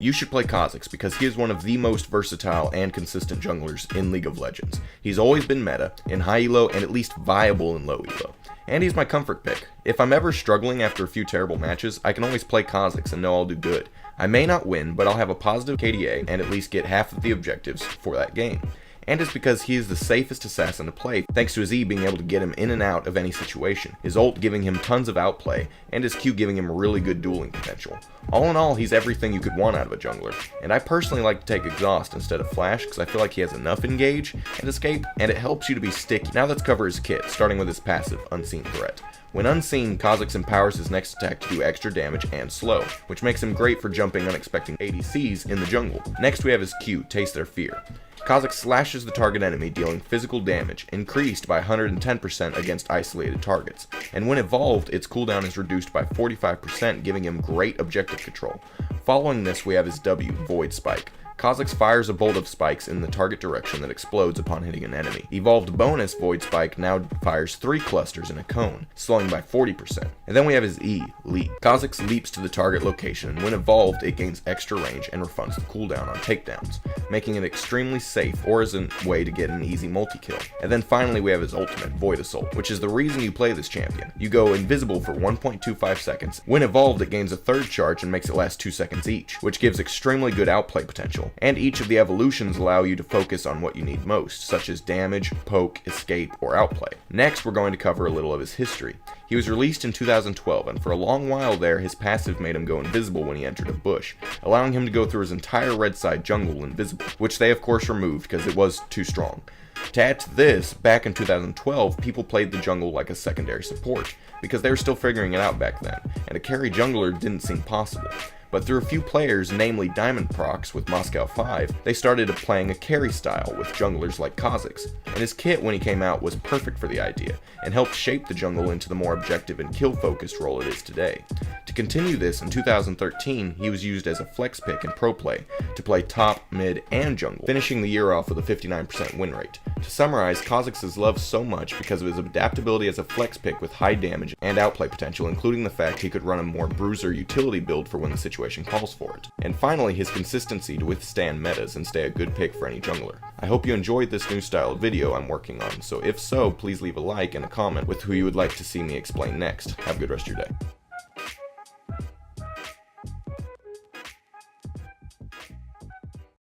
You should play Kha'Zix because he is one of the most versatile and consistent junglers in League of Legends. He's always been meta, in high elo, and at least viable in low elo. And he's my comfort pick. If I'm ever struggling after a few terrible matches, I can always play Kha'Zix and know I'll do good. I may not win, but I'll have a positive KDA and at least get half of the objectives for that game. And it's because he is the safest assassin to play, thanks to his E being able to get him in and out of any situation, his ult giving him tons of outplay, and his Q giving him really good dueling potential. All in all, he's everything you could want out of a jungler, and I personally like to take Exhaust instead of Flash because I feel like he has enough engage and escape, and it helps you to be sticky. Now let's cover his kit, starting with his passive, Unseen Threat. When unseen, Kha'Zix empowers his next attack to do extra damage and slow, which makes him great for jumping unexpected ADCs in the jungle. Next we have his Q, Taste Their Fear. Kha'Zix slashes the target enemy, dealing physical damage, increased by 110% against isolated targets, and when evolved, its cooldown is reduced by 45%, giving him great objective control. Following this, we have his W, Void Spike. Kha'Zix fires a bolt of spikes in the target direction that explodes upon hitting an enemy. Evolved bonus Void Spike now fires 3 clusters in a cone, slowing by 40%. And then we have his E, Leap. Kha'Zix leaps to the target location, and when evolved, it gains extra range and refunds the cooldown on takedowns, making it extremely safe or as a way to get an easy multi-kill. And then finally we have his ultimate, Void Assault, which is the reason you play this champion. You go invisible for 1.25 seconds. When evolved, it gains a third charge and makes it last 2 seconds each, which gives extremely good outplay potential. And each of the evolutions allow you to focus on what you need most, such as damage, poke, escape, or outplay. Next, we're going to cover a little of his history. He was released in 2012, and for a long while there, his passive made him go invisible when he entered a bush, allowing him to go through his entire red side jungle invisible, which they of course removed because it was too strong. To add to this, back in 2012, people played the jungle like a secondary support, because they were still figuring it out back then, and a carry jungler didn't seem possible. But through a few players, namely Diamondprox with Moscow 5, they started playing a carry style with junglers like Kha'Zix, and his kit when he came out was perfect for the idea, and helped shape the jungle into the more objective and kill-focused role it is today. To continue this, in 2013, he was used as a flex pick in pro play, to play top, mid, and jungle, finishing the year off with a 59% win rate. To summarize, Kha'Zix is loved so much because of his adaptability as a flex pick with high damage and outplay potential, including the fact he could run a more bruiser utility build for when the situation calls for it. And finally, his consistency to withstand metas and stay a good pick for any jungler. I hope you enjoyed this new style of video I'm working on, so if so, please leave a like and a comment with who you would like to see me explain next. Have a good rest of your day.